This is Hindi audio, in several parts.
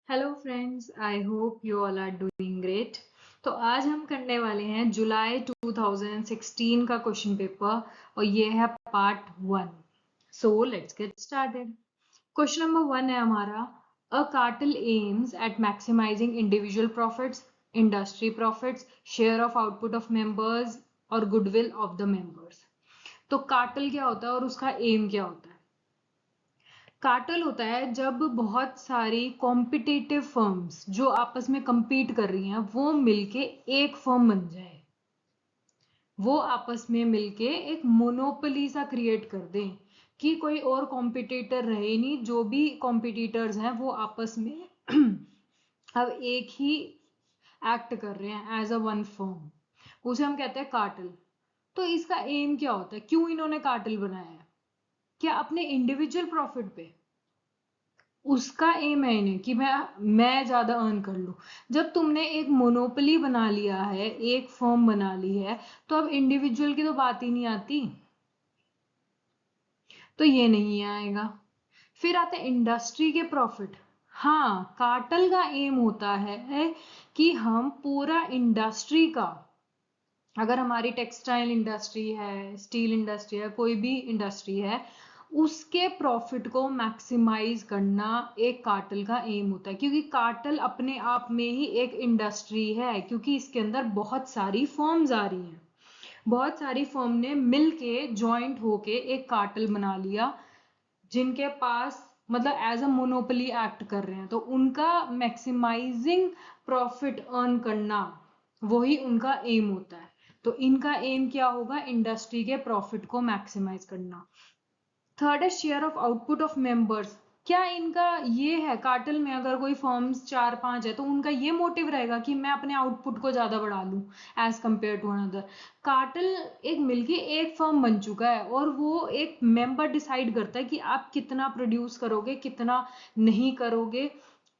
Hello friends, I hope you all are doing great. तो आज हम करने वाले हैं जुलाई 2016 का क्वेश्चन पेपर और ये है part 1। So let's get started. Question number 1 है हमारा, a cartel aims at maximising individual profits, industry profits, share of output of members और गुडविल ऑफ द मेंबर्स। तो कार्टेल क्या होता है और उसका एम क्या होता है? कार्टेल होता है जब बहुत सारी कॉम्पिटिटिव फर्म्स जो आपस में compete कर रही हैं वो मिलके एक फर्म बन जाए, वो आपस में मिलके एक मोनोपोली सा क्रिएट कर दें कि कोई और कॉम्पिटिटर रहे नहीं, जो भी कॉम्पिटिटर्स हैं वो आपस में अब एक ही एक्ट कर रहे हैं एज अ वन फर्म, उसे हम कहते हैं कार्टेल। तो इसका एम क्या होता है, क्यों इन्होंने कार्टेल बनाया है? क्या अपने इंडिविजुअल प्रॉफिट पे? उसका एम है इन्हें कि मैं ज्यादा अर्न कर लूं। जब तुमने एक मोनोपोली बना लिया है, एक फर्म बना ली है, तो अब इंडिविजुअल की तो बात ही नहीं आती, तो ये नहीं आएगा। फिर आते हैं इंडस्ट्री के प्रॉफिट। हाँ, कार्टेल का एम होता है कि हम पूरा इंडस्ट्री का, अगर हमारी टेक्सटाइल इंडस्ट्री है, स्टील इंडस्ट्री है, कोई भी इंडस्ट्री है, उसके प्रॉफिट को मैक्सिमाइज करना एक कार्टेल का एम होता है। क्योंकि कार्टेल अपने आप में ही एक इंडस्ट्री है, क्योंकि इसके अंदर बहुत सारी फर्म्स आ रही हैं, बहुत सारी फर्म ने मिलके ज्वाइंट होके एक कार्टेल बना लिया, जिनके पास मतलब एज अ मोनोपोली एक्ट कर रहे हैं, तो उनका मैक्सिमाइजिंग प्रॉफिट अर्न करना वही उनका एम होता है। तो इनका एम क्या होगा? इंडस्ट्री के प्रॉफिट को मैक्सिमाइज करना। थर्ड है share of output of members. क्या इनका ये है, कार्टेल में अगर कोई फर्म्स 4-5 है तो उनका ये मोटिव रहेगा कि मैं अपने आउटपुट को ज्यादा बढ़ा लूं as compare to another? Cartel एक मिलके एक फर्म बन चुका है और वो एक मेंबर डिसाइड करता है कि आप कितना प्रोड्यूस करोगे, कितना नहीं करोगे,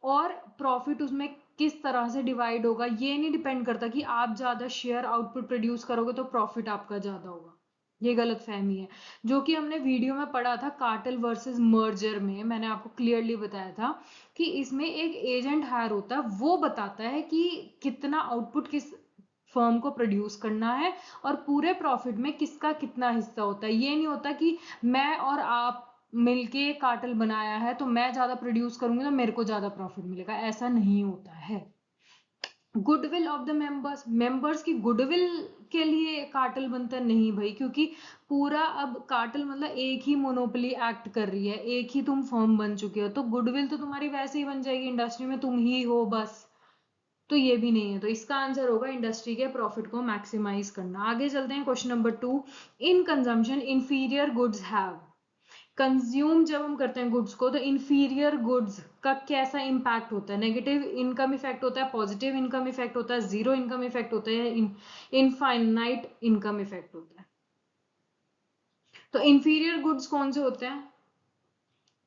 और प्रॉफिट उसमें किस तरह से डिवाइड होगा। ये नहीं डिपेंड करता कि आप ज्यादा शेयर आउटपुट प्रोड्यूस करोगे तो प्रॉफिट आपका ज्यादा होगा। ये गलत फहमी है, जो कि हमने वीडियो में पढ़ा था कार्टेल वर्सेस मर्जर में। मैंने आपको क्लियरली बताया था कि इसमें एक एजेंट हायर होता है, वो बताता है कि कितना आउटपुट किस फर्म को प्रोड्यूस करना है और पूरे प्रॉफिट में किसका कितना हिस्सा होता है। ये नहीं होता कि मैं और आप मिलके कार्टेल बनाया है तो मैं ज्यादा प्रोड्यूस करूंगी तो मेरे को ज्यादा प्रॉफिट मिलेगा, ऐसा नहीं होता है। Goodwill of the members, members की गुडविल के लिए कार्टेल बनता नहीं भाई, क्योंकि पूरा अब कार्टेल मतलब एक ही मोनोपोली एक्ट कर रही है, एक ही तुम फर्म बन चुके हो, तो गुडविल तो तुम्हारी वैसे ही बन जाएगी, इंडस्ट्री में तुम ही हो बस। तो ये भी नहीं है, तो इसका आंसर होगा इंडस्ट्री के प्रॉफिट को मैक्सिमाइज करना। आगे चलते हैं question number 2। In consumption inferior goods have, consume जब हम करते हैं गुड्स को तो इंफीरियर गुड्स का कैसा इंपैक्ट होता है? नेगेटिव इनकम इफेक्ट होता है, पॉजिटिव इनकम इफेक्ट होता है, जीरो इनकम इफेक्ट होता है, इनफाइनाइट इनकम इफेक्ट होता है? तो इंफीरियर गुड्स कौन से होते हैं?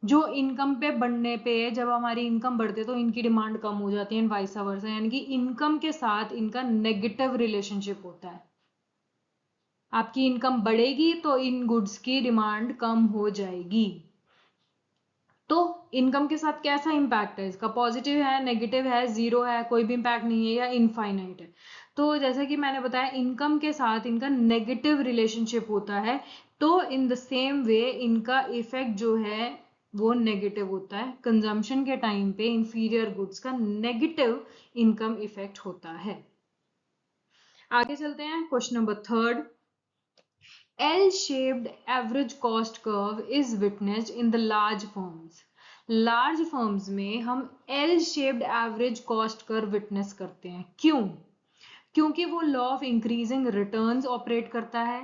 जो इनकम पे बढ़ने पे, जब हमारी इनकम बढ़ती है तो इनकी डिमांड कम हो जाती है, एंड वाइस वर्सा, यानी कि इनकम के साथ इनका नेगेटिव रिलेशनशिप होता है। आपकी इनकम बढ़ेगी तो इन गुड्स की डिमांड कम हो जाएगी। तो इनकम के साथ कैसा इंपैक्ट है इसका? पॉजिटिव है, नेगेटिव है, जीरो है, कोई भी इंपैक्ट नहीं है, या इनफाइनाइट है? तो जैसा कि मैंने बताया, इनकम के साथ इनका नेगेटिव रिलेशनशिप होता है, तो इन द सेम वे इनका इफेक्ट जो है वो नेगेटिव होता है। कंजम्पशन के टाइम पे इंफीरियर गुड्स का नेगेटिव इनकम इफेक्ट होता है। आगे चलते हैं, question number 3। L-shaped average cost curve is witnessed in the large firms. Large firms में हम L shaped average cost curve witness करते हैं। क्यों? क्योंकि वो law of increasing returns operate करता है,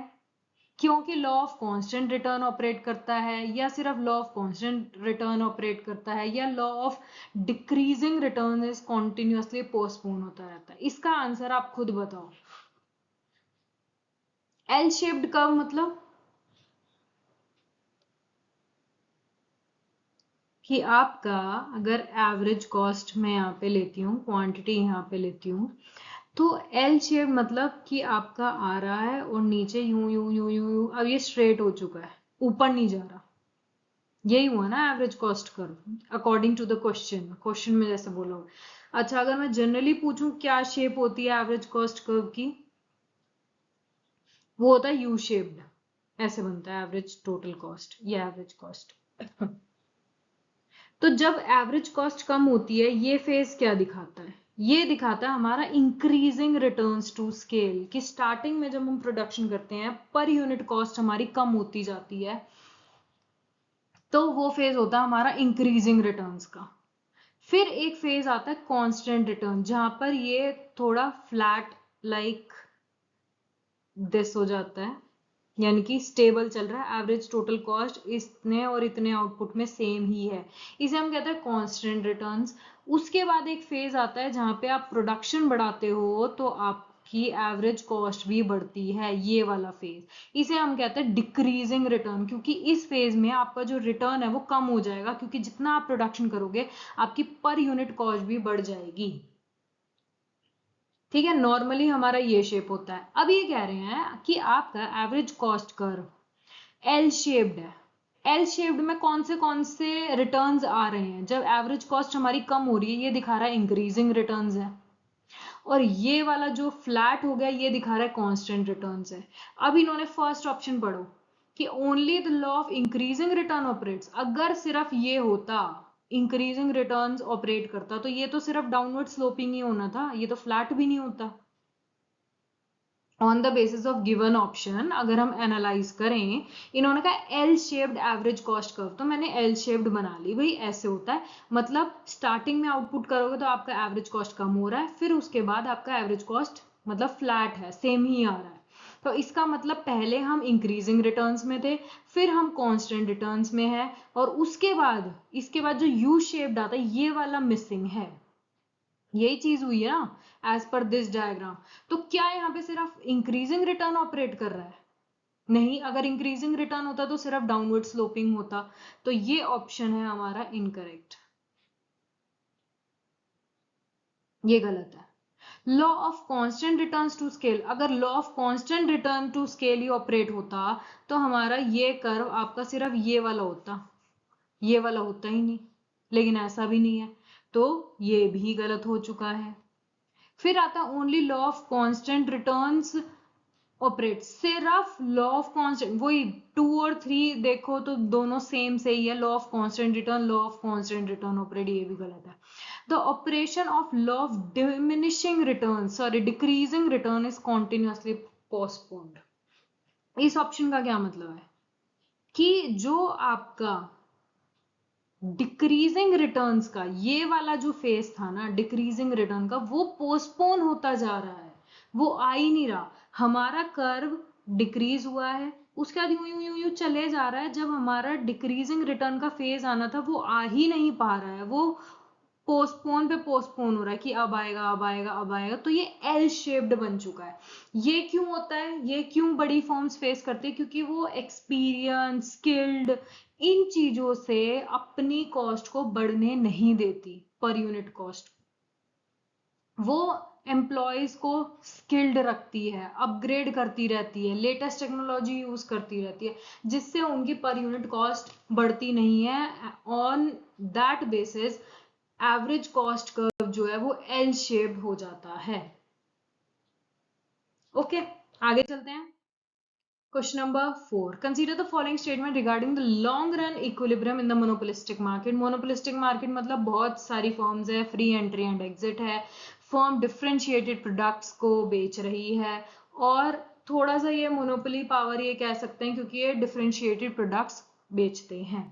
क्योंकि law of constant return operate करता है, या सिर्फ law of constant return operate करता है, या law of decreasing return is continuously postpone होता रहता है? इसका आंसर आप खुद बताओ। एल शेप्ड कर्व मतलब कि आपका अगर एवरेज कॉस्ट मैं यहाँ पे लेती हूँ, क्वांटिटी यहाँ पे लेती हूँ, तो एल शेप मतलब कि आपका आ रहा है और नीचे यूं यूं यूं यूं यूं, अब ये स्ट्रेट हो चुका है, ऊपर नहीं जा रहा, यही हुआ ना average cost curve according to the question में जैसे बोला। अच्छा, अगर मैं जनरली पूछूं क्या शेप होती है एवरेज कॉस्ट कर्व की, वो होता है यू शेप्ड, ऐसे बनता है एवरेज टोटल कॉस्ट या एवरेज कॉस्ट। तो जब एवरेज कॉस्ट कम होती है, ये फेज क्या दिखाता है, ये दिखाता है हमारा इंक्रीजिंग रिटर्न्स टू स्केल, कि स्टार्टिंग में जब हम प्रोडक्शन करते हैं पर यूनिट कॉस्ट हमारी कम होती जाती है, तो वो फेज होता है हमारा इंक्रीजिंग रिटर्न्स का। फिर एक फेज आता है कांस्टेंट रिटर्न, जहां पर ये थोड़ा फ्लैट लाइक दिस हो जाता है, यानी कि स्टेबल चल रहा है, एवरेज टोटल कॉस्ट इतने और इतने आउटपुट में सेम ही है, इसे हम कहते हैं कांस्टेंट रिटर्न्स। उसके बाद एक फेज आता है जहां पे आप प्रोडक्शन बढ़ाते हो तो आपकी एवरेज कॉस्ट भी बढ़ती है, ये वाला फेज, इसे हम कहते हैं डिक्रीजिंग रिटर्न, क्योंकि इस फेज में आपका जो रिटर्न है वो कम हो जाएगा, क्योंकि जितना आप प्रोडक्शन करोगे आपकी पर यूनिट कॉस्ट भी बढ़ जाएगी। ठीक है, नॉर्मली हमारा ये शेप होता है। अब ये कह रहे हैं कि आपका average cost curve L shaped है। एल शेप्ड में कौन से रिटर्न्स आ रहे हैं, जब एवरेज कॉस्ट हमारी कम हो रही है, ये दिखा रहा है इंक्रीजिंग रिटर्न्स है, और ये वाला जो फ्लैट हो गया ये दिखा रहा है कांस्टेंट रिटर्न्स है। अब इन्होंने फर्स्ट ऑप्शन पढ़ो कि only the law of increasing return operates, अगर सिर्फ ये होता इंक्रीजिंग रिटर्न्स ऑपरेट करता तो ये तो सिर्फ डाउनवर्ड स्लोपिंग ही होना था, ये तो फ्लैट भी नहीं होता। On the basis of given option अगर हम एनालाइज करें, इन्होंने कहा L shaped average cost curve, तो मैंने एल शेप्ड बना ली, भाई ऐसे होता है, मतलब स्टार्टिंग में आउटपुट करोगे तो आपका एवरेज कॉस्ट कम हो रहा है, फिर उसके बाद आपका एवरेज कॉस्ट मतलब फ्लैट है, सेम ही आ रहा है, तो इसका मतलब पहले हम इंक्रीजिंग रिटर्न्स में थे, फिर हम कांस्टेंट रिटर्न्स में है, और उसके बाद इसके बाद जो यू शेप्ड आता है ये वाला मिसिंग है, यही चीज हुई है ना एज पर दिस डायग्राम। तो क्या यहाँ पे सिर्फ इंक्रीजिंग रिटर्न ऑपरेट कर रहा है, नहीं, अगर इंक्रीजिंग रिटर्न होता तो सिर्फ डाउनवर्ड स्लोपिंग होता, तो ये ऑप्शन है हमारा इनकरेक्ट, ये गलत है। Law of constant returns to scale, अगर law of constant return to scale ही ऑपरेट होता तो हमारा ये कर्व आपका सिर्फ ये वाला होता, ये वाला होता ही नहीं, लेकिन ऐसा भी नहीं है, तो ये भी गलत हो चुका है। फिर आता only law of constant returns operate, सिर्फ लॉ ऑफ कांस्टेंट, वही 2 और 3 देखो तो दोनों सेम से ही है, law of constant return, law of constant return operate, ये भी गलत है। The operation of law of diminishing return, sorry decreasing return is continuously postponed, इस ऑप्शन का क्या मतलब है कि जो आपका डिक्रीजिंग रिटर्न्स का ये वाला जो फेज था ना डिक्रीजिंग रिटर्न का, वो पोस्टपोन होता जा रहा है, वो आ ही नहीं रहा, हमारा कर्व डिक्रीज हुआ है, उसके बाद यूं यूं यूं यूं चले जा रहा है, जब हमारा डिक्रीजिंग रिटर्न का फेज आना था वो आ ही नहीं पा रहा है, वो पोस्टपोन पे पोस्टपोन हो रहा है कि अब आएगा अब आएगा अब आएगा, तो ये एल शेप्ड बन चुका है। ये क्यों होता है, ये क्यों बड़ी फॉर्म्स फेस करते हैं, क्योंकि वो एक्सपीरियंस स्किल्ड इन चीजों से अपनी कॉस्ट को बढ़ने नहीं देती, पर यूनिट कॉस्ट वो एम्प्लॉयज को स्किल्ड रखती है, अपग्रेड करती रहती है, लेटेस्ट टेक्नोलॉजी यूज करती रहती है, जिससे उनकी पर यूनिट कॉस्ट बढ़ती नहीं है। On that basis average cost curve जो है वो एल शेप हो जाता है। ओके, आगे चलते हैं। Question number 4. Consider the following statement regarding the long run equilibrium in the monopolistic market. Monopolistic market मतलब बहुत सारी firms है, free entry and exit है, firm differentiated products को बेच रही है, और थोड़ा सा ये monopoly power ये कह सकते हैं क्योंकि ये differentiated products बेचते हैं।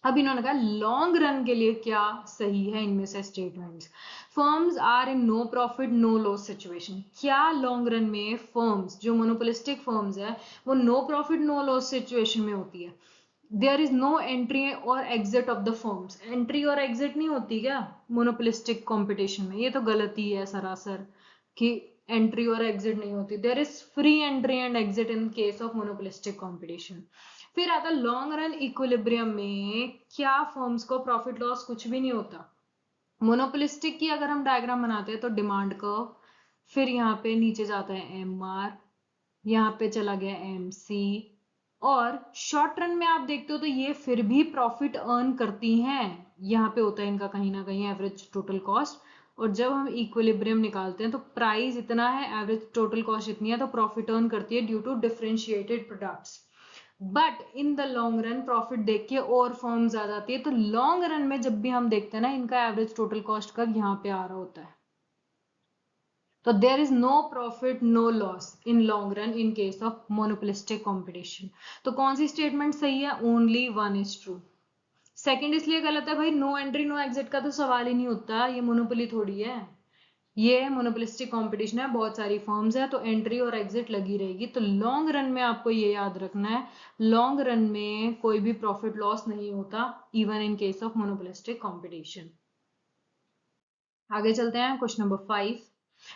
अब इन्होंने कहा लॉन्ग रन के लिए क्या सही है इनमें से statements. Firms are in no profit no loss situation, क्या लॉन्ग रन में फर्म्स जो मोनोपोलिस्टिक फर्म्स है वो no profit no loss situation में होती है। देयर इज नो एंट्री और exit of the firms, entry और एग्जिट नहीं होती क्या मोनोपोलिस्टिक कंपटीशन में, ये तो गलती है सरासर कि एंट्री और एग्जिट नहीं होती, there is free entry and exit in case of monopolistic competition. फिर आता लॉन्ग रन इक्विलिब्रियम में क्या फर्म्स को प्रॉफिट लॉस कुछ भी नहीं होता। मोनोपोलिस्टिक की अगर हम डायग्राम बनाते हैं तो डिमांड कर्व, फिर यहाँ पे नीचे जाता है एम आर, यहाँ पे चला गया एम सी, और शॉर्ट रन में आप देखते हो तो ये फिर भी प्रॉफिट अर्न करती हैं। यहाँ पे होता है इनका कहीं ना कहीं एवरेज टोटल कॉस्ट, और जब हम इक्विलिब्रियम निकालते हैं तो प्राइस इतना है, एवरेज टोटल कॉस्ट इतनी है, तो प्रॉफिट अर्न करती है due to differentiated products. But in the long run profit देख के और फर्म्स आ जाती है, तो लॉन्ग रन में जब भी हम देखते हैं ना, इनका एवरेज टोटल कॉस्ट कर्व यहाँ पे आ रहा होता है। तो there is no profit no loss in long run in case of monopolistic competition. तो कौन सी स्टेटमेंट सही है? Only one is true. Second इसलिए गलत है भाई, नो एंट्री नो एग्जिट का तो सवाल ही नहीं होता, ये मोनोपोली थोड़ी है, ये मोनोपोलिस्टिक कंपटीशन है, बहुत सारी फर्म्स है, तो एंट्री और एग्जिट लगी रहेगी। तो लॉन्ग रन में आपको ये याद रखना है, लॉन्ग रन में कोई भी प्रॉफिट लॉस नहीं होता, even in case of monopolistic competition. आगे चलते हैं, question number 5।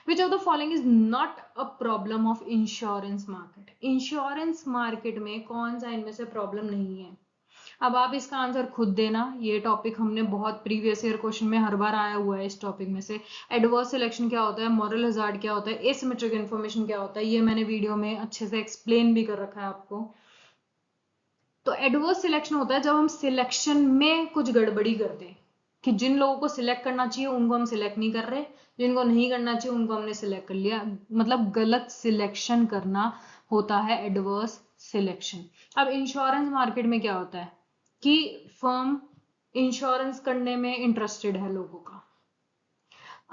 Which of the following is not a problem of insurance market? Insurance market में कौन सा इनमें से प्रॉब्लम नहीं है? अब आप इसका आंसर खुद देना, ये टॉपिक हमने बहुत प्रीवियस ईयर क्वेश्चन में हर बार आया हुआ है। इस टॉपिक में से एडवर्स सिलेक्शन क्या होता है, मॉरल हजार्ड क्या होता है, एसिमेट्रिक इन्फॉर्मेशन क्या होता है, ये मैंने वीडियो में अच्छे से एक्सप्लेन भी कर रखा है आपको। तो एडवर्स सिलेक्शन होता है जब हम सिलेक्शन में कुछ गड़बड़ी करते हैं, कि जिन लोगों को सिलेक्ट करना चाहिए उनको हम सिलेक्ट नहीं कर रहे, जिनको नहीं करना चाहिए उनको हमने सिलेक्ट कर लिया, मतलब गलत सिलेक्शन करना होता है एडवर्स सिलेक्शन। अब इंश्योरेंस मार्केट में क्या होता है कि फर्म इंश्योरेंस करने में इंटरेस्टेड है लोगों का।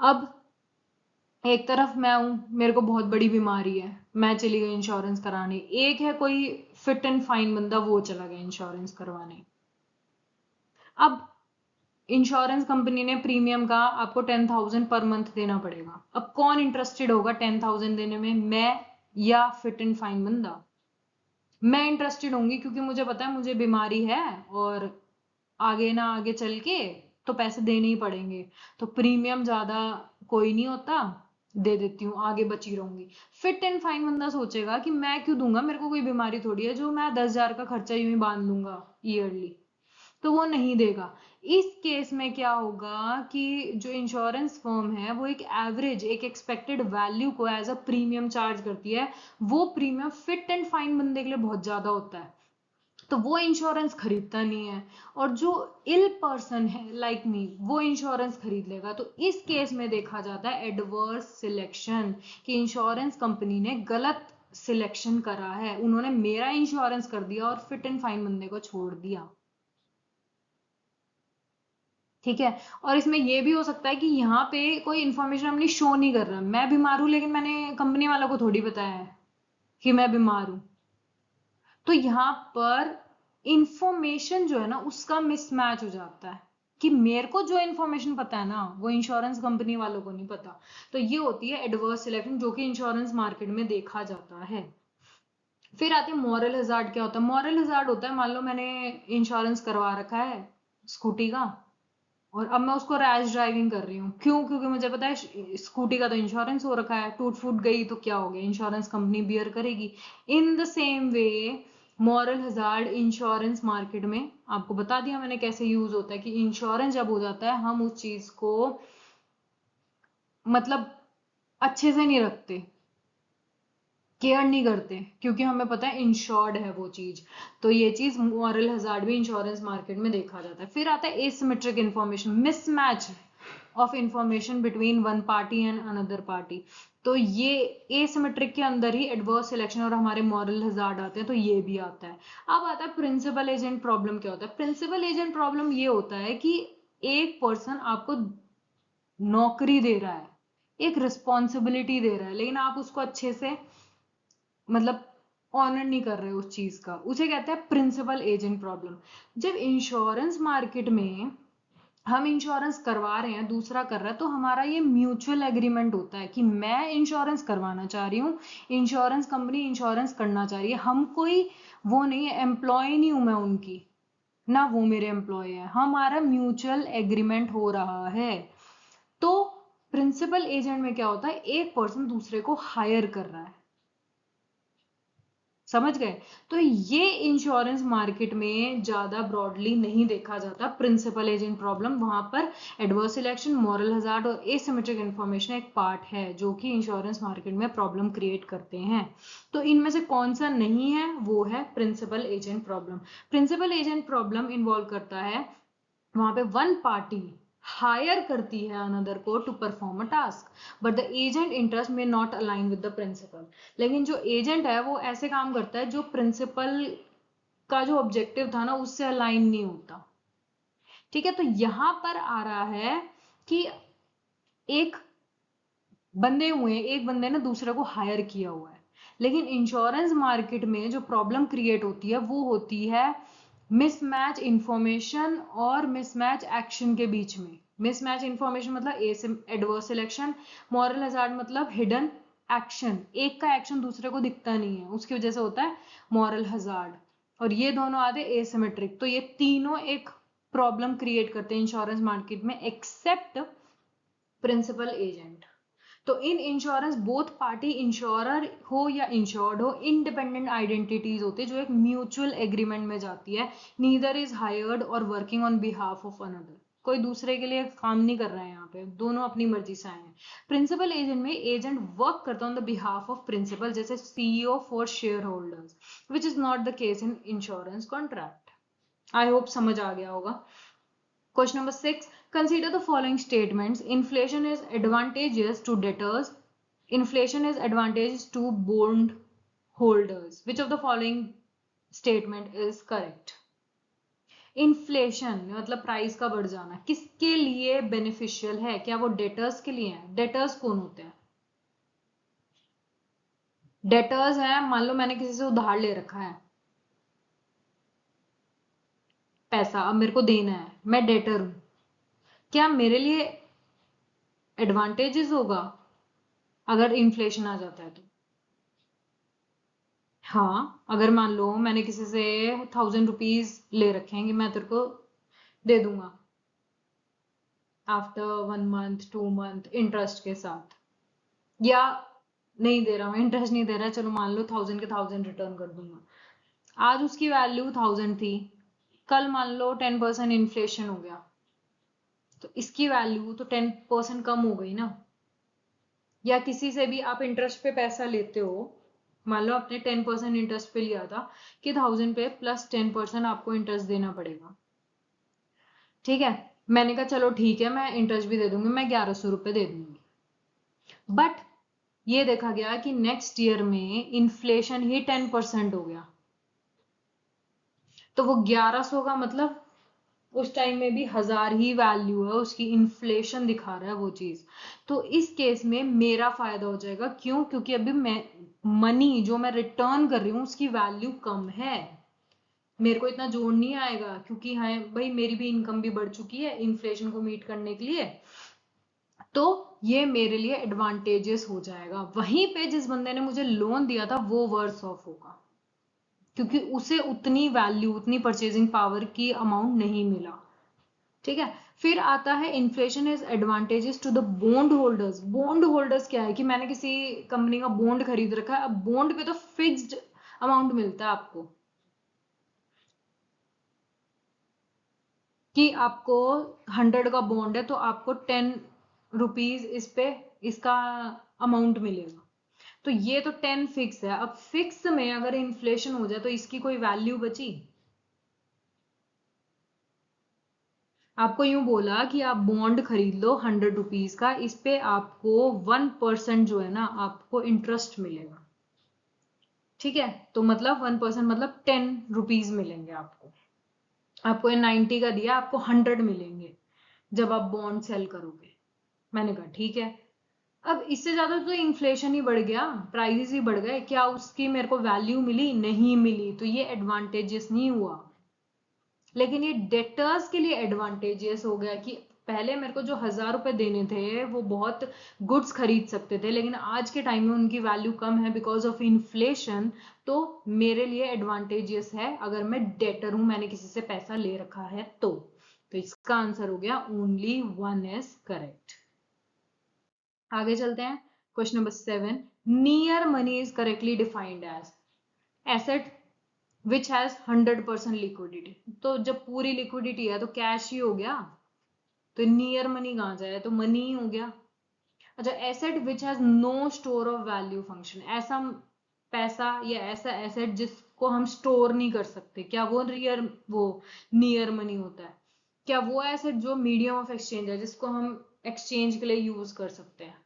अब एक तरफ मैं हूं, मेरे को बहुत बड़ी बीमारी है, मैं चली गई इंश्योरेंस कराने, एक है कोई फिट एंड फाइन बंदा, वो चला गया इंश्योरेंस करवाने। अब इंश्योरेंस कंपनी ने प्रीमियम का आपको 10,000 पर मंथ देना पड़ेगा। अब कौन इंटरेस्टेड होगा 10,000 देने में, मैं या फिट एंड फाइन बंदा? मैं इंटरेस्टेड होंगी, क्योंकि मुझे पता है मुझे बीमारी है और आगे ना आगे चल के तो पैसे देने ही पड़ेंगे, तो प्रीमियम ज्यादा कोई नहीं होता, दे देती हूँ, आगे बची रहूंगी। फिट एंड फाइन बंदा सोचेगा कि मैं क्यों दूंगा, मेरे को कोई बीमारी थोड़ी है जो मैं 10,000 का खर्चा यूं ही बांध लूंगा ईयरली, तो वो नहीं देगा। इस केस में क्या होगा कि जो इंश्योरेंस फर्म है वो एक एवरेज, एक एक्सपेक्टेड वैल्यू को एज अ प्रीमियम चार्ज करती है। वो प्रीमियम फिट एंड फाइन बंदे के लिए बहुत ज्यादा होता है, तो वो इंश्योरेंस खरीदता नहीं है, और जो इल पर्सन है लाइक मी वो इंश्योरेंस खरीद लेगा। तो इस केस में देखा जाता है एडवर्स सिलेक्शन, कि इंश्योरेंस कंपनी ने गलत सिलेक्शन करा है, उन्होंने मेरा इंश्योरेंस कर दिया और फिट एंड फाइन बंदे को छोड़ दिया। ठीक है, और इसमें यह भी हो सकता है कि यहाँ पे कोई इंफॉर्मेशन हमने शो नहीं कर रहा, मैं बीमार हूं लेकिन मैंने कंपनी वालों को थोड़ी बताया है कि मैं बीमार हूं। तो यहाँ पर इंफॉर्मेशन जो है ना उसका मिसमैच हो जाता है, कि मेरे को जो इंफॉर्मेशन पता है ना वो इंश्योरेंस कंपनी वालों को नहीं पता। तो ये होती है एडवर्स सिलेक्शन, जो कि इंश्योरेंस मार्केट में देखा जाता है। फिर आती है मॉरल हजार्ड। क्या होता है मॉरल हजार्ड? होता है, मान लो मैंने इंश्योरेंस करवा रखा है स्कूटी का, और अब मैं उसको रैश ड्राइविंग कर रही हूँ, क्यों? क्योंकि मुझे पता है स्कूटी का तो इंश्योरेंस हो रखा है, टूट फूट गई तो क्या हो गया, इंश्योरेंस कंपनी बियर करेगी। In the same way moral hazard insurance market में आपको बता दिया मैंने कैसे यूज होता है, कि इंश्योरेंस जब हो जाता है हम उस चीज को मतलब अच्छे से नहीं रखते, केयर नहीं करते, क्योंकि हमें पता है इंश्योर्ड है वो चीज। तो ये चीज मॉरल हजार्ड भी इंश्योरेंस मार्केट में देखा जाता है। फिर आता है asymmetric information, mismatch of information between one party and another party. तो ये एसिमेट्रिक के अंदर ही एडवर्स सिलेक्शन और हमारे मॉरल हजार्ड आते हैं, तो ये भी आता है। अब आता है प्रिंसिपल एजेंट प्रॉब्लम। क्या होता है प्रिंसिपल एजेंट प्रॉब्लम? ये होता है कि एक पर्सन आपको नौकरी दे रहा है, एक रिस्पॉन्सिबिलिटी दे रहा है, लेकिन आप उसको अच्छे से मतलब ऑनर नहीं कर रहे उस चीज का, उसे कहते हैं प्रिंसिपल एजेंट प्रॉब्लम। जब इंश्योरेंस मार्केट में हम इंश्योरेंस करवा रहे हैं, दूसरा कर रहा है, तो हमारा ये म्यूचुअल एग्रीमेंट होता है कि मैं इंश्योरेंस करवाना चाह रही हूँ, इंश्योरेंस कंपनी इंश्योरेंस करना चाह रही है। हम कोई वो नहीं है, एम्प्लॉय नहीं हूं मैं उनकी, ना वो मेरे एम्प्लॉय है, हमारा म्यूचुअल एग्रीमेंट हो रहा है। तो प्रिंसिपल एजेंट में क्या होता है, एक पर्सन दूसरे को हायर कर रहा है, समझ गए? तो ये इंश्योरेंस मार्केट में ज्यादा ब्रॉडली नहीं देखा जाता। प्रिंसिपल एजेंट प्रॉब्लम, वहां पर एडवर्स सिलेक्शन, मॉरल हजार्ड और एसिमेट्रिक इन्फॉर्मेशन एक पार्ट है जो कि इंश्योरेंस मार्केट में प्रॉब्लम क्रिएट करते हैं। तो इनमें से कौन सा नहीं है? वो है principal agent problem. Principal agent problem involve करता है वहां पे वन पार्टी हायर करती है अनदर को to perform a task, but the agent interest में not align with the principal. लेकिन जो एजेंट है वो ऐसे काम करता है जो प्रिंसिपल का जो ऑब्जेक्टिव था ना उससे अलाइन नहीं होता। ठीक है, तो यहां पर आ रहा है कि एक एक बंदे ने दूसरे को हायर किया हुआ है, लेकिन इंश्योरेंस मार्केट में जो प्रॉब्लम क्रिएट होती है वो होती है मिसमैच इंफॉर्मेशन और मिसमैच एक्शन के बीच में। मिसमैच इंफॉर्मेशन मतलब एडवर्स सिलेक्शन, मॉरल हजार्ड मतलब हिडन एक्शन, एक का एक्शन दूसरे को दिखता नहीं है, उसकी वजह से होता है मॉरल हजार्ड। और ये दोनों आते एसिमेट्रिक। तो ये तीनों एक प्रॉब्लम क्रिएट करते हैं इंश्योरेंस मार्केट में, एक्सेप्ट प्रिंसिपल एजेंट। तो in insurance both party, insurer हो या इंश्योर्ड हो, इंडिपेंडेंट आइडेंटिटीज होती है जो एक म्यूचुअल एग्रीमेंट में जाती है। नीदर इज हायर्ड और working on behalf of another, कोई दूसरे के लिए काम नहीं कर रहे हैं, यहाँ पे दोनों अपनी मर्जी से आए हैं। प्रिंसिपल एजेंट में एजेंट वर्क करता है on the behalf of principal, जैसे CEO for shareholders, which is not the case in insurance contract. I hope समझ आ गया होगा। Question number 6. Consider the following statements. Inflation is advantageous to debtors. Inflation is advantageous to bond holders. Which of the following statement is correct? Inflation मतलब प्राइस का बढ़ जाना किसके लिए बेनिफिशियल है? क्या वो डेटर्स के लिए है? डेटर्स कौन होते हैं? डेटर्स है, मान लो मैंने किसी से उधार ले रखा है पैसा, अब मेरे को देना है, मैं डेटर हूं। क्या मेरे लिए एडवांटेजेस होगा अगर इन्फ्लेशन आ जाता है तो? हाँ, अगर मान लो मैंने किसी से 1000 रुपीज ले रखे हैं कि मैं तेरे को दे दूंगा आफ्टर 1 मंथ 2 मंथ इंटरेस्ट के साथ, या नहीं दे रहा हूँ, इंटरेस्ट नहीं दे रहा है, चलो मान लो 1000 के 1000 रिटर्न कर दूंगा। आज उसकी वैल्यू 1000 थी, कल मान लो 10% इन्फ्लेशन हो गया, तो इसकी वैल्यू तो 10% कम हो गई ना। या किसी से भी आप इंटरेस्ट पे पैसा लेते हो, मान लो आपने 10% इंटरेस्ट पे लिया था कि 1000 पे प्लस 10% आपको इंटरेस्ट देना पड़ेगा। ठीक है, मैंने कहा चलो ठीक है मैं इंटरेस्ट भी दे दूंगी, मैं 1100 रुपये दे दूंगी। बट ये देखा गया कि नेक्स्ट ईयर में इन्फ्लेशन ही 10% हो गया, तो वो 1100 का मतलब उस टाइम में भी 1000 ही वैल्यू है उसकी, इन्फ्लेशन दिखा रहा है वो चीज। तो इस केस में मेरा फायदा हो जाएगा, क्यों? क्योंकि अभी मैं मनी जो मैं रिटर्न कर रही हूँ उसकी वैल्यू कम है, मेरे को इतना जोड़ नहीं आएगा, क्योंकि हाँ भाई मेरी भी इनकम भी बढ़ चुकी है इन्फ्लेशन को मीट करने के लिए। तो ये मेरे लिए एडवांटेजेस हो जाएगा। वहीं पे जिस बंदे ने मुझे लोन दिया था वो वर्स ऑफ होगा, क्योंकि उसे उतनी वैल्यू, उतनी परचेजिंग पावर की अमाउंट नहीं मिला। ठीक है, फिर आता है inflation is advantages to the bond holders. Bond holders क्या है कि मैंने किसी कंपनी का बॉन्ड खरीद रखा है, अब बॉन्ड पे तो फिक्स्ड अमाउंट मिलता है आपको, कि आपको 100 का बॉन्ड है तो आपको 10 रुपीज इस पे इसका अमाउंट मिलेगा। तो ये तो 10 फिक्स है, अब फिक्स में अगर इन्फ्लेशन हो जाए तो इसकी कोई वैल्यू बची? आपको यूं बोला कि आप बॉन्ड खरीद लो 100 रुपीज का, इस पे आपको 1% जो है ना आपको इंटरेस्ट मिलेगा। ठीक है, तो मतलब 1% मतलब 10 रुपीज मिलेंगे आपको। आपको ये 90 का दिया, आपको 100 मिलेंगे जब आप बॉन्ड सेल करोगे। मैंने कहा ठीक है। अब इससे ज्यादा तो इन्फ्लेशन ही बढ़ गया, प्राइसेस ही बढ़ गए, क्या उसकी मेरे को वैल्यू मिली? नहीं मिली, तो ये एडवांटेजेस नहीं हुआ। लेकिन ये डेटर्स के लिए एडवांटेजियस हो गया कि पहले मेरे को जो 1000 रुपए देने थे वो बहुत गुड्स खरीद सकते थे, लेकिन आज के टाइम में उनकी वैल्यू कम है बिकॉज ऑफ इन्फ्लेशन। तो मेरे लिए एडवांटेजियस है अगर मैं डेटर हूं, मैंने किसी से पैसा ले रखा है तो इसका आंसर हो गया ओनली 1 इज करेक्ट। आगे चलते हैं। Question number 7। Near money is correctly defined as. Asset which has 100% liquidity, तो जब पूरी लिक्विडिटी है तो कैश ही हो गया, तो नियर मनी कहाँ जाए, तो मनी ही हो गया। अच्छा, asset which has no store of value function, ऐसा पैसा या ऐसा एसेट जिसको हम स्टोर नहीं कर सकते, क्या वो नियर मनी होता है? क्या वो एसेट जो मीडियम ऑफ एक्सचेंज है, जिसको हम एक्सचेंज के लिए यूज कर सकते हैं?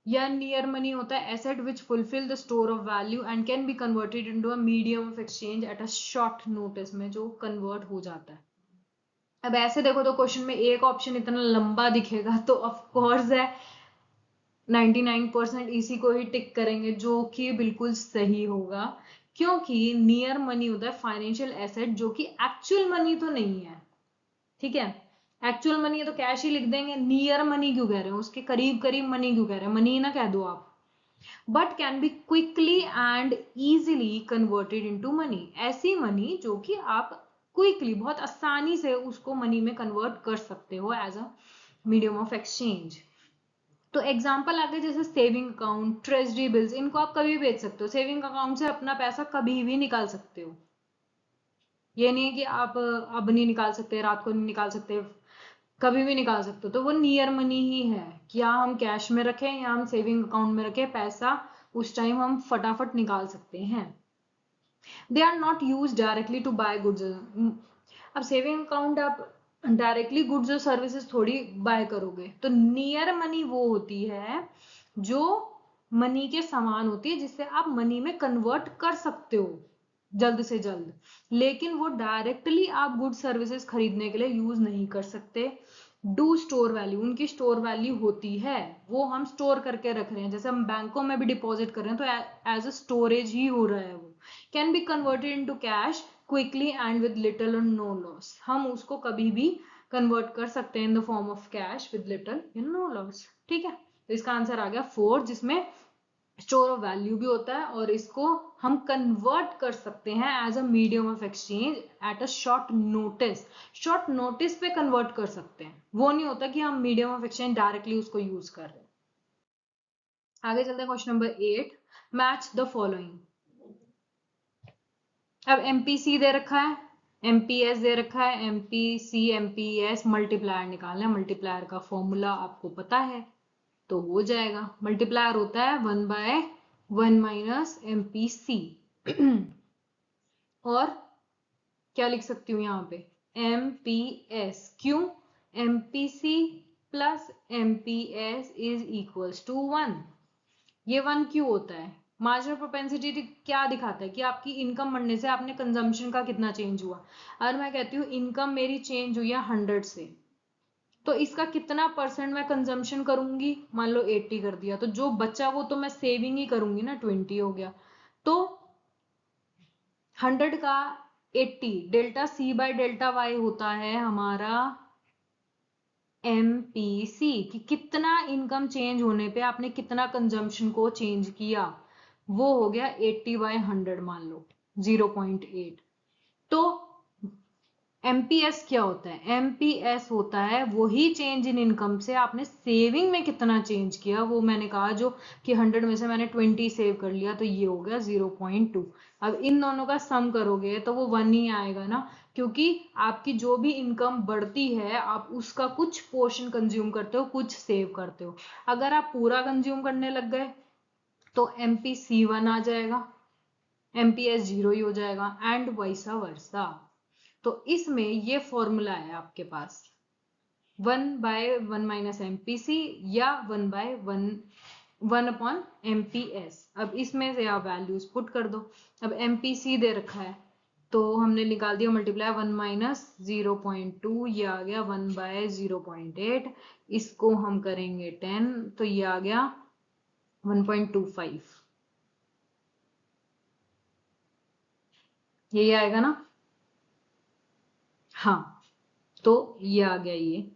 या नियर मनी होता है asset which fulfil the store of value and can be converted into a medium of exchange at a short notice, में जो कन्वर्ट हो जाता है। अब ऐसे देखो तो क्वेश्चन में एक ऑप्शन इतना लंबा दिखेगा, तो ऑफ कोर्स है 99% इसी को ही टिक करेंगे, जो कि बिल्कुल सही होगा, क्योंकि नियर मनी होता है फाइनेंशियल एसेट जो कि एक्चुअल मनी तो नहीं है। ठीक है, एक्चुअल मनी है तो कैश ही लिख देंगे, नियर मनी क्यों कह रहे हैं, उसके करीब करीब मनी क्यों कह रहे हैं, मनी ना कह दो आप। But can be quickly and easily converted into money, ऐसी मनी जो कि आप क्विकली, बहुत आसानी से उसको मनी में कन्वर्ट कर सकते हो as a medium of exchange. तो एग्जाम्पल आगे जैसे सेविंग अकाउंट, ट्रेजरी बिल्स, इनको आप कभी बेच सकते हो। सेविंग अकाउंट से अपना पैसा कभी भी निकाल सकते हो, ये नहीं है कि आप अब नहीं निकाल सकते, रात को नहीं निकाल सकते, कभी भी निकाल सकते हो। तो वो नियर मनी ही है, क्या हम कैश में रखें या हम सेविंग अकाउंट में रखें, पैसा उस टाइम हम फटाफट निकाल सकते हैं। They are not use directly to buy goods. अब सेविंग अकाउंट आप डायरेक्टली गुड्स और सर्विसेज थोड़ी बाय करोगे, तो नियर मनी वो होती है जो मनी के समान होती है, जिससे आप मनी में कन्वर्ट कर सकते हो जल्द से जल्द, लेकिन वो डायरेक्टली आप गुड सर्विसेज खरीदने के लिए यूज नहीं कर सकते। डू स्टोर वैल्यू, उनकी स्टोर वैल्यू होती है, वो हम स्टोर करके रख रहे हैं, जैसे हम बैंकों में भी डिपॉजिट कर रहे हैं तो एज अ स्टोरेज ही हो रहा है वो। Can be converted into cash quickly and with little और नो लॉस, हम उसको कभी भी कन्वर्ट कर सकते हैं in the form of cash with little या नो लॉस। ठीक है, तो इसका आंसर आ गया 4, जिसमें स्टोर ऑफ वैल्यू भी होता है और इसको हम कन्वर्ट कर सकते हैं as a medium of exchange at a short notice. Short notice पे कन्वर्ट कर सकते हैं, वो नहीं होता कि हम मीडियम ऑफ एक्सचेंज डायरेक्टली उसको यूज कर रहे हैं। आगे चलते हैं, question number 8, match the following. अब एमपीसी दे रखा है, एमपीएस दे रखा है, एमपीसी एमपीएस मल्टीप्लायर निकालना है। मल्टीप्लायर का फॉर्मूला आपको पता है, तो हो जाएगा, मल्टीप्लायर होता है 1/1 माइनस एमपीसी। और क्या लिख सकती हूँ यहाँ पे, एमपीएस, क्यों, MPC plus MPS is equals to 1। ये 1 क्यों होता है, मार्जिनल प्रोपेंसिटी क्या दिखाता है कि आपकी इनकम बढ़ने से आपने कंजम्पशन का कितना चेंज हुआ। अगर मैं कहती हूँ इनकम मेरी चेंज हुई है 100 से, तो इसका कितना परसेंट मैं कंजम्पशन करूंगी, मान लो 80 कर दिया, तो जो बचा वो तो मैं सेविंग ही करूंगी ना, 20 हो गया। तो 100 का 80, delta C by delta Y होता है हमारा एमपीसी, कि कितना इनकम चेंज होने पे आपने कितना कंजम्पशन को चेंज किया, वो हो गया 80/100, मान लो 0.8। तो एमपीएस क्या होता है, एमपीएस होता है वही चेंज इन इनकम से आपने सेविंग में कितना चेंज किया, वो मैंने कहा जो कि 100 में से मैंने 20 सेव कर लिया, तो ये हो गया 0.2। अब इन दोनों का सम करोगे तो वो 1 ही आएगा ना, क्योंकि आपकी जो भी इनकम बढ़ती है आप उसका कुछ पोर्शन कंज्यूम करते हो, कुछ सेव करते हो। अगर आप पूरा कंज्यूम करने लग गए तो एमपीसी1 आ जाएगा, एमपीएस 0 ही हो जाएगा, एंड वाइसा वर्सा। तो इसमें ये फॉर्मूला है आपके पास 1/1 माइनस एमपीसी या 1/1 अब इसमें से आप वैल्यूज पुट कर दो। अब एमपीसी दे रखा है तो हमने निकाल दिया मल्टीप्लाई 1 माइनस 0.2, ये आ गया 1/0.8, इसको हम करेंगे 10 तो ये आ गया 1.25, यही आएगा ना। हाँ, तो ये आ गया, ये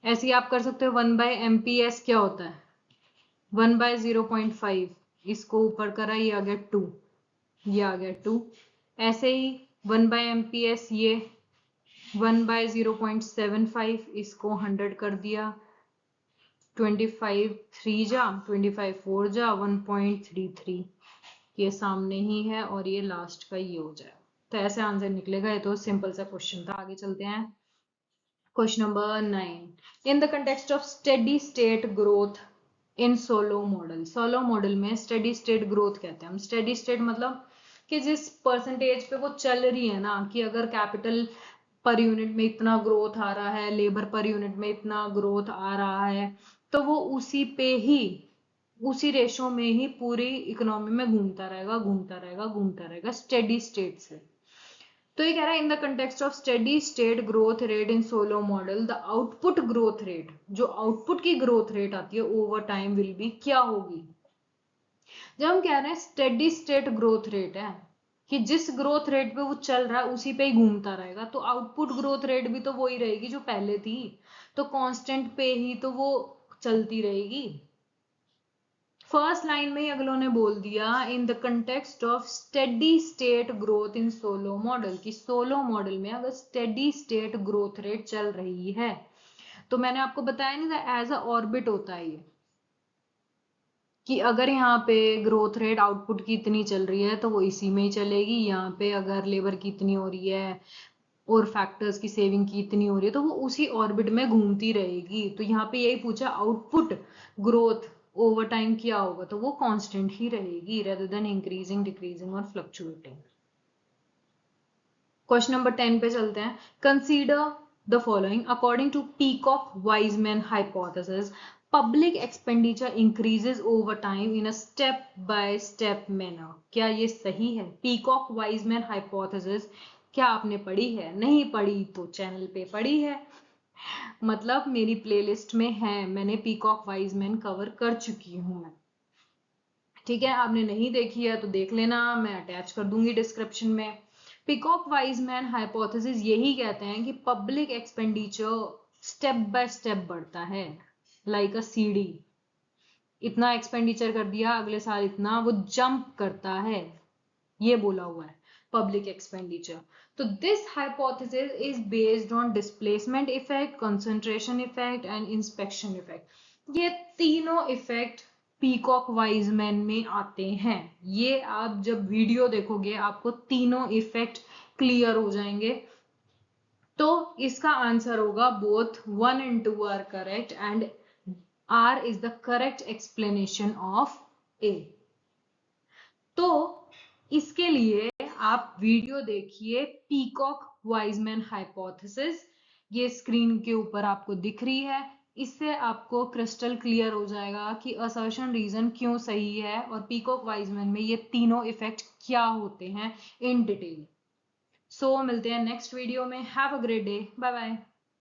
ऐसे ही आप कर सकते हो। 1/एमपीएस क्या होता है, 1/0.5, इसको ऊपर करा, ये आ गया 2, ये आ गया 2। ऐसे ही 1/एमपीएस ये 1/0.75, इसको 100 कर दिया, 25 3 जा 25 4 जा 1.33, ये सामने ही है और ये लास्ट का ये हो जाए, तो ऐसे आंसर निकलेगा। ये तो सिंपल सा क्वेश्चन था। आगे चलते हैं। Question number 9, in the context of steady state growth in Solow model. Solow model में स्टेडी स्टेट ग्रोथ कहते हैं हम। स्टेडी स्टेट मतलब कि जिस परसेंटेज पे वो चल रही है ना, कि अगर कैपिटल पर यूनिट में इतना ग्रोथ आ रहा है, लेबर पर यूनिट में इतना ग्रोथ आ रहा है, तो वो उसी पे ही, उसी रेशो में ही पूरी इकोनॉमी में घूमता रहेगा, घूमता रहेगा, घूमता रहेगा स्टेडी स्टेट से। तो ये कह रहा है in the context of steady state growth rate in Solow model the output growth rate, जो आउटपुट की ग्रोथ रेट आती है ओवर टाइम विल बी, क्या होगी। जब हम कह रहे हैं स्टेडी स्टेट ग्रोथ रेट है कि जिस ग्रोथ रेट पे वो चल रहा है उसी पे ही घूमता रहेगा, तो आउटपुट ग्रोथ रेट भी तो वही रहेगी जो पहले थी, तो कांस्टेंट पे ही तो वो चलती रहेगी। फर्स्ट लाइन में ही अगलों ने बोल दिया in the context of steady state growth in Solow model, कि सोलो मॉडल में अगर स्टेडी स्टेट ग्रोथ रेट चल रही है, तो मैंने आपको बताया नहीं था एज अ ऑर्बिट होता है ये, कि अगर यहाँ पे ग्रोथ रेट आउटपुट की इतनी चल रही है तो वो इसी में ही चलेगी। यहाँ पे अगर लेबर की इतनी हो रही है और फैक्टर्स की सेविंग की इतनी हो रही है, तो वो उसी ऑर्बिट में घूमती रहेगी। तो यहाँ पे यही पूछा आउटपुट ग्रोथ ओवर टाइम क्या होगा, तो वो कांस्टेंट ही रहेगी रेदर देन इंक्रीजिंग, डिक्रीजिंग और फ्लक्चुएटिंग। क्वेश्चन नंबर 10 पे चलते हैं। Consider the following according to Peacock Wiseman hypothesis public expenditure increases over time in a step by step manner. क्या ये सही है? पीकॉक वाइजमैन हाइपोथेसिस क्या आपने पढ़ी है? नहीं पढ़ी तो चैनल पे पढ़ी है, मतलब मेरी प्लेलिस्ट में है, मैंने पीकॉक वाइजमैन कवर कर चुकी हूँ मैं। ठीक है, आपने नहीं देखी है तो देख लेना, मैं अटैच कर दूंगी डिस्क्रिप्शन में। पीकॉक वाइजमैन हाइपोथेसिस यही कहते हैं कि public expenditure step by step बढ़ता है, लाइक अ सीडी। इतना एक्सपेंडिचर कर दिया, अगले साल इतना, वो जंप करता है, ये बोला हुआ है पब्लिक एक्सपेंडिचर। तो this hypothesis is based on displacement effect, concentration effect and inspection effect. ये तीनों इफेक्ट पीकॉक वाइजमैन में आते हैं। ये आप जब वीडियो देखोगे आपको तीनों इफेक्ट क्लियर हो जाएंगे। तो इसका आंसर होगा both 1 and 2 are correct and R is the correct explanation of A। तो इसके लिए आप वीडियो देखिए पीकॉक वाइजमैन हाइपोथेसिस, ये स्क्रीन के ऊपर आपको दिख रही है। इससे आपको क्रिस्टल क्लियर हो जाएगा कि असर्शन रीजन क्यों सही है और पीकॉक वाइजमैन में ये तीनों इफेक्ट क्या होते हैं इन डिटेल। सो मिलते हैं नेक्स्ट वीडियो में। Have a great day, bye bye.